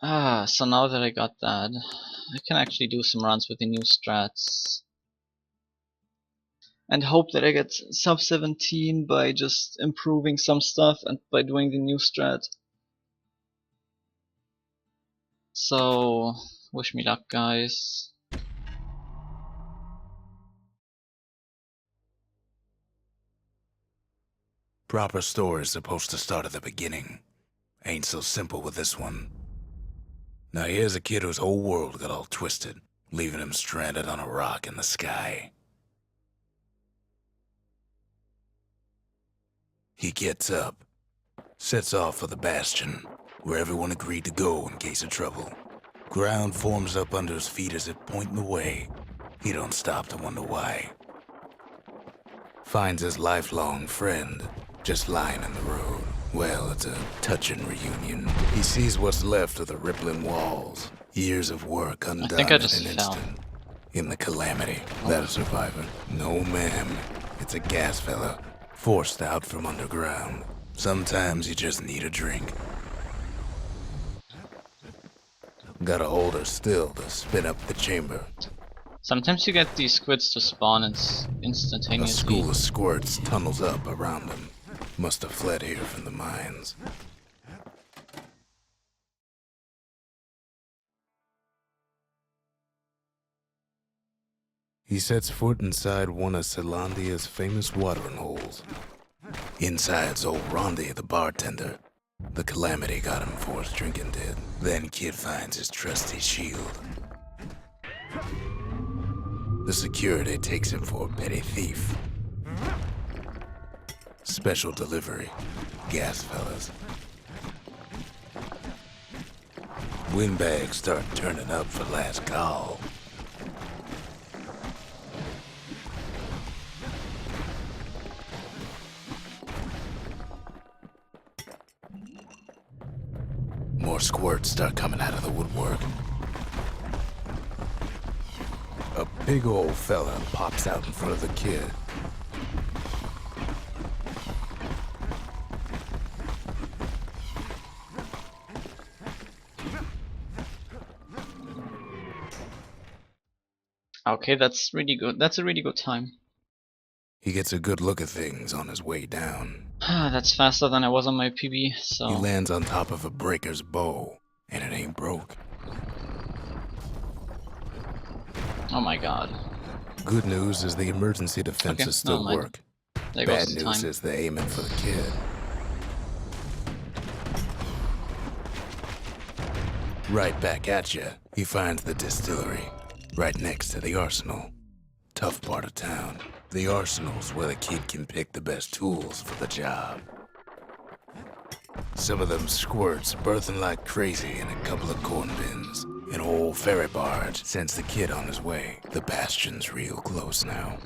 So now that I got that, I can actually do some runs with the new strats. And hope that I get sub 17 by just improving some stuff and by doing the new strat. So, wish me luck, guys. Proper story is supposed to start at the beginning. Ain't so simple with this one. Now here's a kid whose whole world got all twisted, leaving him stranded on a rock in the sky. He gets up, sets off for the Bastion, where everyone agreed to go in case of trouble. Ground forms up under his feet as if pointing the way. He don't stop to wonder why. Finds his lifelong friend, just lying in the road. Well, it's a touching reunion. He sees what's left of the rippling walls. Years of work undone I think I in just an fell. instant. In the calamity. That a survivor? No, ma'am. It's a gas fella. Forced out from underground. Sometimes you just need a drink. Gotta hold her still to spin up the chamber. Sometimes you get these squids to spawn A instantaneously. school of squirts tunnels up around him. Must have fled here from the mines. He sets foot inside one of Celandia's famous watering holes. Inside's old Rondi, the bartender. The calamity got him for his drinking did. Then kid finds his trusty shield. The security takes him for a petty thief. Special delivery. Gas fellas. Windbags start turning up for last call. More squirts start coming out of the woodwork. A big old fella pops out in front of the kid. Okay, that's really good. That's a really good time. He gets a good look at things on his way down. That's faster than I was on my PB, He so... lands on top of a breaker's bow, and it ain't broke. Oh my god. Good news is the emergency defenses Okay, still never mind. work. There Bad goes the news time. is they're aiming for the kid. Right back at you, he finds the distillery, right next to the arsenal. Tough part of town. The arsenal's where the kid can pick the best tools for the job. Some of them squirts birthing like crazy in a couple of corn bins. An old ferry barge sends the kid on his way. The Bastion's real close now.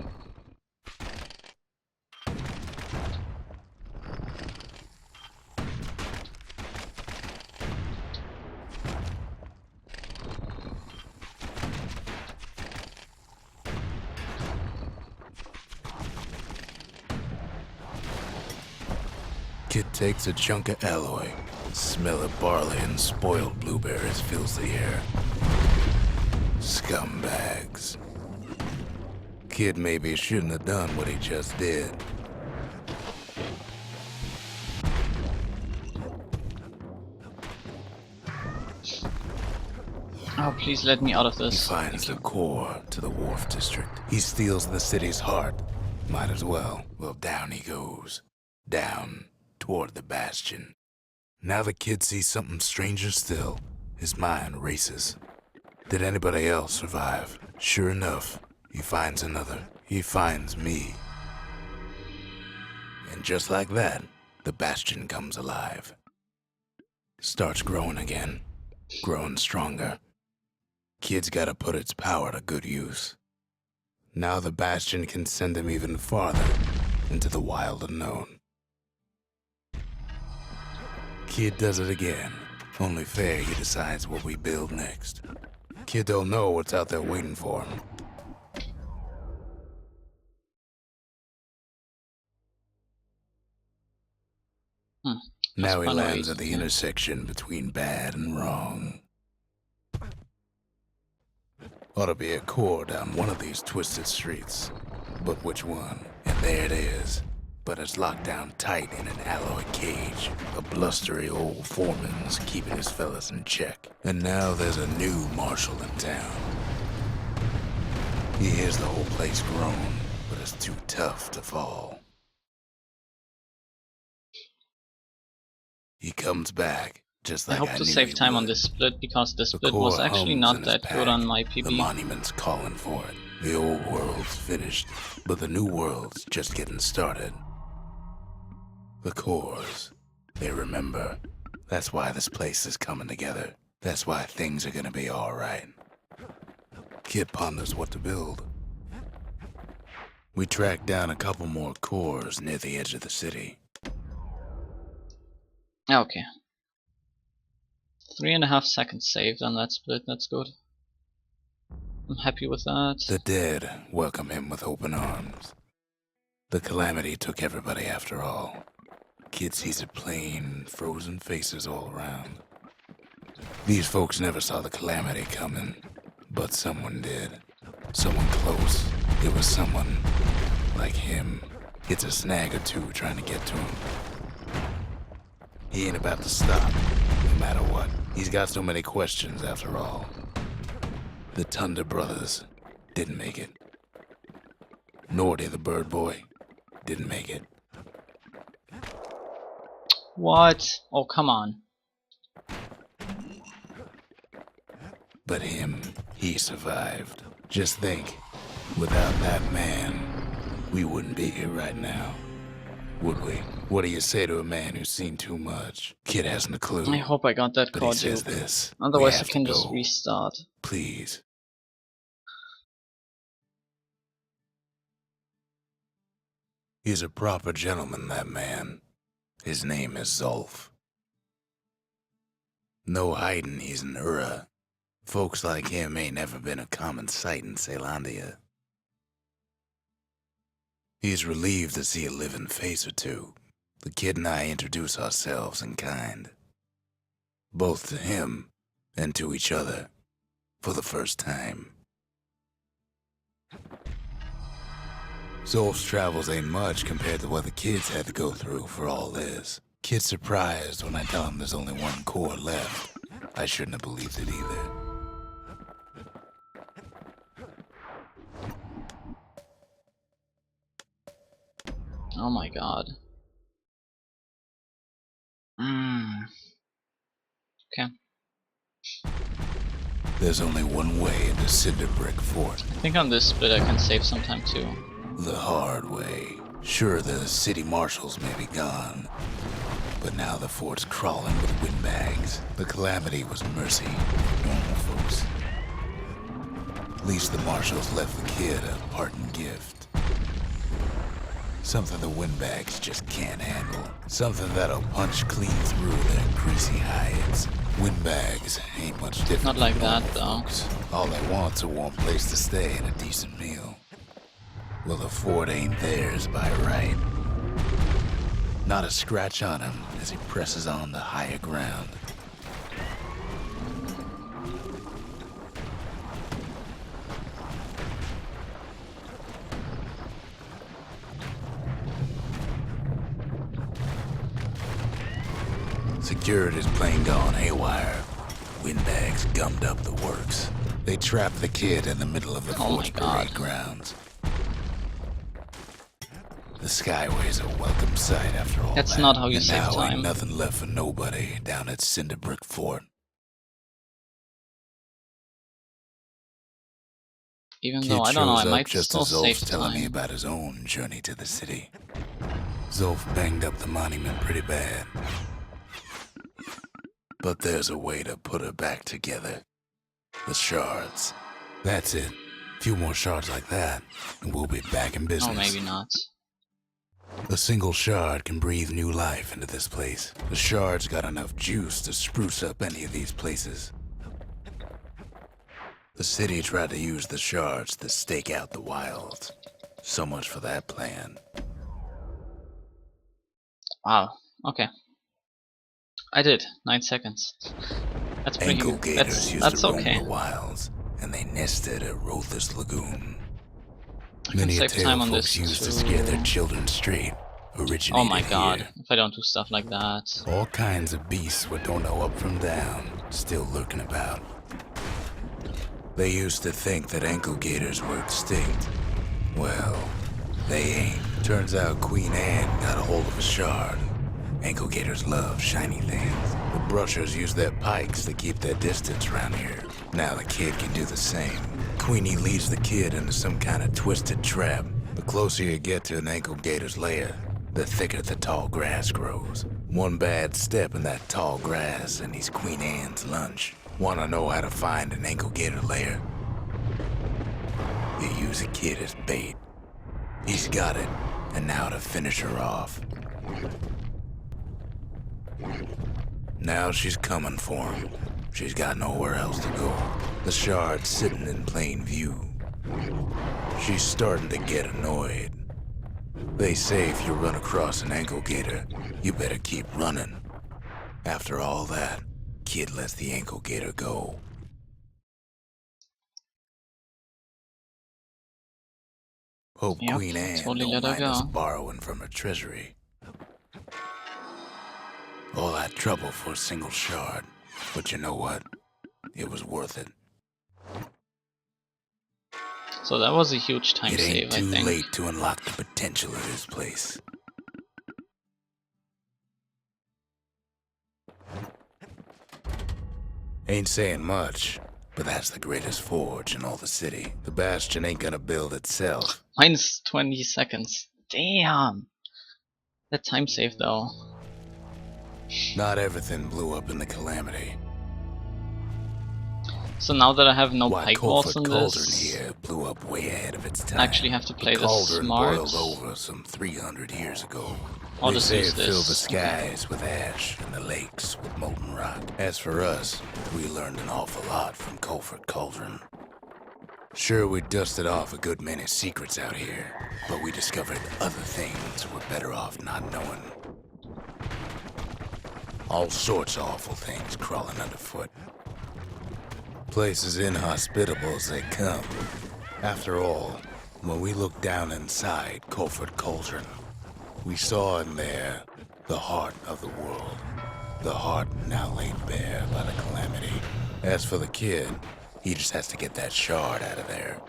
Kid takes a chunk of alloy. Smell of barley and spoiled blueberries fills the air. Scumbags. Kid maybe shouldn't have done what he just did. Oh, please let me out of He this. finds the core to the wharf district. He steals the city's heart. Might as well. Well, down he goes. Down toward the Bastion. Now the kid sees something stranger still. His mind races. Did anybody else survive? Sure enough, he finds another. He finds me. And just like that, the Bastion comes alive. Starts growing again. Growing stronger. Kid's gotta put its power to good use. Now the Bastion can send him even farther into the wild unknown. Kid does it again. Only fair he decides what we build next. Kid don't know what's out there waiting for him. Now he lands at the intersection between bad and wrong. Ought to be a core down one of these twisted streets. But which one? And there it is. But it's locked down tight in an alloy cage. A blustery old foreman's keeping his fellas in check. And now there's a new marshal in town. He hears the whole place groan, but it's too tough to fall. He comes back, just I like hope to knew save he time on would. this split, because the The split was core actually hums not in his that good pack. on my The PB. monument's calling for it. The old world's finished, but the new world's just getting started. The cores, they remember. That's why this place is coming together. That's why things are gonna be alright. Kid ponders what to build. We tracked down a couple more cores near the edge of the city. Okay. 3.5 seconds saved on that split, that's good. I'm happy with that. The dead welcome him with open arms. The calamity took everybody after all. Kid sees it plain, frozen faces all around. These folks never saw the calamity coming, but someone did. Someone close. It was someone like him. It's a snag or two trying to get to him. He ain't about to stop, no matter what. He's got so many questions after all. The Thunder brothers didn't make it. Nordy the bird boy didn't make it. What? Oh, come on. But him, he survived. Just think, without that man, we wouldn't be here right now, would we? What do you say to a man who's seen too much? Kid hasn't a clue. I hope I got that But he card says dupe. this. Otherwise we I have can to just go. restart. Please. He's a proper gentleman, that man. His name is Zolf. No hiding he's an Ura. Folks like him ain't never been a common sight in Celandia. He's relieved to see a living face or two. The kid and I introduce ourselves in kind. Both to him and to each other, for the first time. Zolf's travels ain't much compared to what the kids had to go through for all this. Kid's surprised when I tell him there's only one core left. I shouldn't have believed it either. Oh my god. Okay. There's only one way into Cinder Brick Fort. I think on this split I can save some time too. The hard way. Sure, the city marshals may be gone, but now the fort's crawling with windbags. The calamity was mercy, normal folks. At least the marshals left the kid a parting gift. Something the windbags just can't handle. Something that'll punch clean through their greasy hides. Windbags ain't much different. Not like from that, normal though. folks. All they want's a warm place to stay and a decent meal. Well, the fort ain't theirs by right. Not a scratch on him as he presses on to higher ground. Security's plane gone haywire. Windbags gummed up the works. They trapped the kid in the middle of the Oh my fort's God. parade grounds. The Skyway's a welcome sight after all That's that. not how you And save now time. ain't nothing left for nobody down at Cinderbrick Fort. Even Kid though I don't know, I shows up might just still as save Zolf's telling me time. about his own journey to the city. Zolf banged up the monument pretty bad. But there's a way to put her back together. The shards. That's it. A few more shards like that, and we'll be back in business. Oh, maybe not. A single shard can breathe new life into this place. The shard's got enough juice to spruce up any of these places. The city tried to use the shards to stake out the wilds. So much for that plan. Wow. Okay. I did. 9 seconds. That's pretty Ankle good. gators used That's to roam okay. the wilds, and they nested at Rothus Lagoon. I can Many a save tale time on folks this used to too. scare their children straight originated Oh my god, here. if I don't do stuff like that. All kinds of beasts we don't know up from down, still lurking about. They used to think that ankle gators were extinct. Well, they ain't. Turns out Queen Anne got a hold of a shard. Ankle gators love shiny things. The brushers use their pikes to keep their distance around here. Now the kid can do the same. Queenie leads the kid into some kind of twisted trap. The closer you get to an ankle gator's lair, the thicker the tall grass grows. One bad step in that tall grass and he's Queen Anne's lunch. Wanna know how to find an ankle gator lair? You use a kid as bait. He's got it, and now to finish her off. Now she's coming for him. She's got nowhere else to go. The shard's sitting in plain view. She's starting to get annoyed. They say if you run across an ankle gator, you better keep running. After all that, kid lets the ankle gator go. Hope Yep, Queen Anne totally don't let her mind us go. borrowing from her treasury. All that trouble for a single shard. But you know what? It was worth it. So that was a huge time It ain't save, I too think. late to unlock the potential of this place. Ain't saying much, but that's the greatest forge in all the city. The Bastion ain't gonna build itself. Minus 20 seconds. Damn! That time save though. Not everything blew up in the calamity. So now that I have no Why pike walls Colford on Cauldron this, here blew up way ahead of its time. I actually have to play the this cauldron smart. boiled over some 300 years ago. I'll They just say use it filled the this. skies with ash and the lakes with molten rock. As for us, we learned an awful lot from Colford Cauldron. Sure, we dusted off a good many secrets out here, but we discovered other things we're better off not knowing. All sorts of awful things crawling underfoot. Place as inhospitable as they come. After all, when we looked down inside Colford Cauldron, we saw in there the heart of the world. The heart now laid bare by the calamity. As for the kid, he just has to get that shard out of there.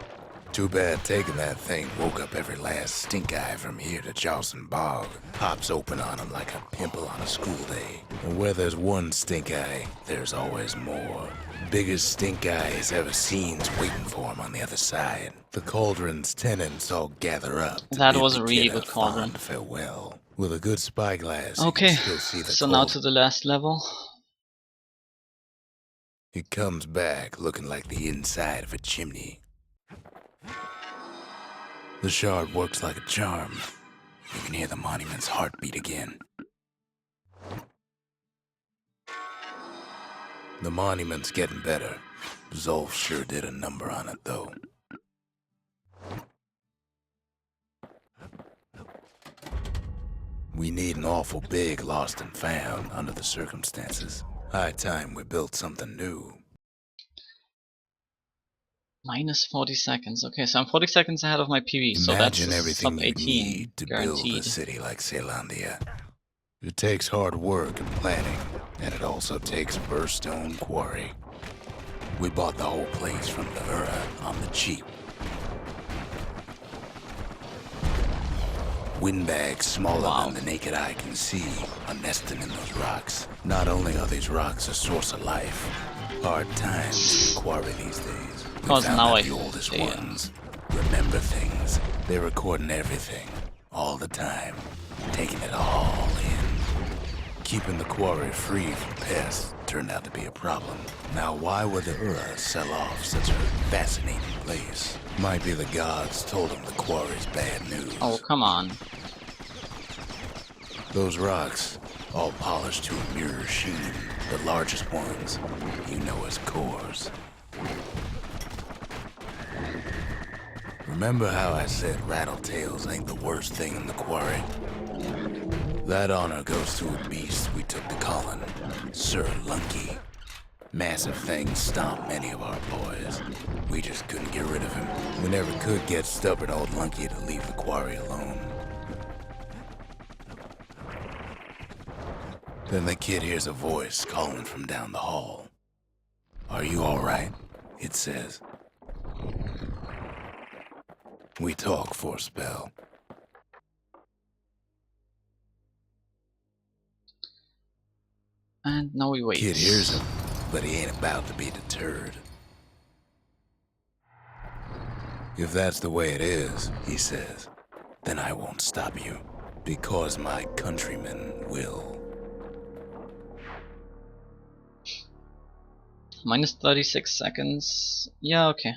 Too bad taking that thing woke up every last stink eye from here to Jawson Bog. Pops open on him like a pimple on a school day. And where there's one stink eye, there's always more. Biggest stink eye he's ever seen's waiting for him on the other side. The cauldron's tenants all gather up. That was a really good cauldron. Farewell. With a good spyglass, Okay, you can still see the so now to the last level. It comes back looking like the inside of a chimney. The shard works like a charm. You can hear the monument's heartbeat again. The monument's getting better. Zolf sure did a number on it, though. We need an awful big lost and found under the circumstances. High time we built something new. Minus 40 seconds. Okay, so I'm 40 seconds ahead of my PV, so that's Imagine everything sub you 18, need to build a guaranteed. city like Celandia. It takes hard work and planning, and it also takes a burstone quarry. We bought the whole place from the Ura on the cheap. Windbags smaller than the naked eye can see are nesting in those rocks. Not only are these rocks a source of life, hard times in quarry these days. We Cause found now out I the oldest see it. ones remember things. They're recording everything, all the time, taking it all in. Keeping the quarry free from pests turned out to be a problem. Now, why would the Ura sell off such a fascinating place? Might be the gods told them the quarry's bad news. Oh, come on. Those rocks, all polished to a mirror sheen, the largest ones, you know as cores. Remember how I said rattletails ain't the worst thing in the quarry? That honor goes to a beast we took to Colin, Sir Lunky. Massive things stomped many of our boys. We just couldn't get rid of him. We never could get stubborn old Lunky to leave the quarry alone. Then the kid hears a voice calling from down the hall. "Are you all right?" it says. We talk for a spell. And now we wait. Kid hears him, but he ain't about to be deterred. "If that's the way it is," he says, "then I won't stop you, because my countrymen will." Minus 36 seconds. Yeah, okay.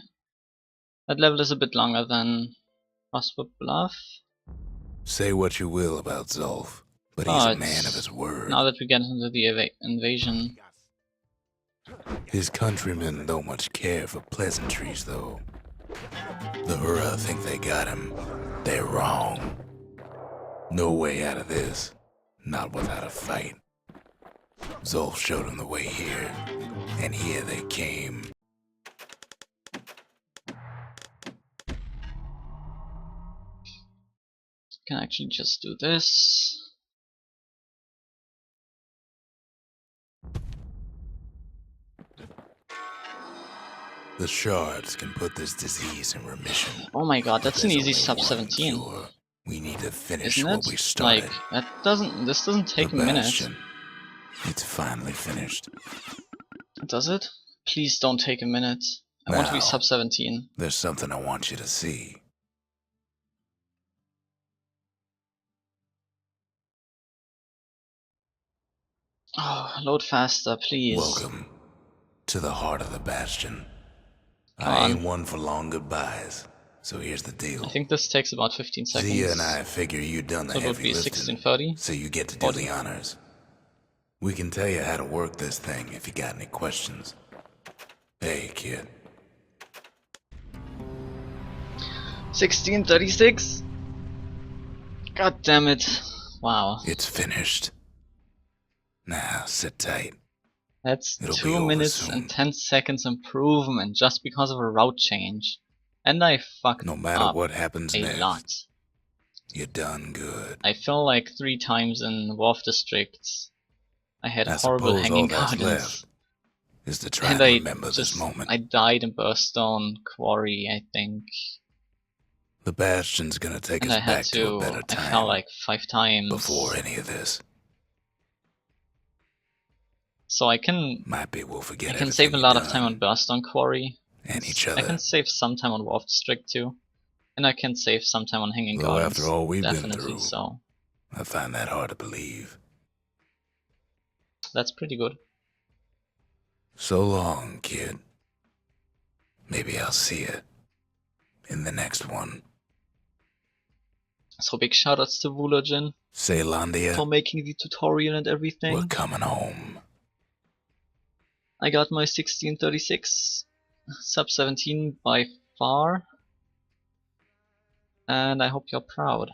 That level is a bit longer than Frostwood Bluff. Say what you will about Zolf, but he's a man of his word. Now that we get into the invasion. His countrymen don't much care for pleasantries, though. The Hura think they got him. They're wrong. No way out of this, not without a fight. Zolf showed them the way here, and here they came. Can actually just do this. The shards can put this disease in remission. Oh my god, that's an easy sub One 17. cure. We need to finish Isn't what it? we started. Like, this doesn't take a The minute. Bastion. It's finally finished. Does it? Please don't take a minute. I want to be Now, sub 17. There's something I want you to see. Oh, load faster, please. Welcome to the heart of the Bastion. Come I on. ain't one for long goodbyes, so here's the deal. I think this takes about 15 seconds. Zia and I figure you done the So it would heavy be lifting, 16:30. so you get to do the honors. We can tell you how to work this thing if you got any questions. Hey, kid. 16:36. God damn it! Wow. It's finished. Now, sit tight. That's It'll be 2 over minutes soon. and 10 seconds improvement just because of a route change. And I fucked No matter up what happens a next, lot. you done good. I fell like 3 times in Wharf Districts. I had I horrible suppose hanging all that's gardens. left is to try And and I remember this just, moment. I died in Burstone Quarry, I think. The Bastion's gonna take And us I had back to a to, better I time fell like 5 times. before any of this. So I can Might be we'll forget I can everything save a you lot of done, time on Bastion Quarry. and each I can other. save some time on Wharf District too. And I can save some time on Hanging Though Gardens. after all we've been Definitely through, so. I find that hard to believe. That's pretty good. So long, kid. Maybe I'll see you in the next one. So big shoutouts to Wulojin Ceylandia, for making the tutorial and everything. we're coming home. I got my 1636 sub 17 by far. And I hope you're proud.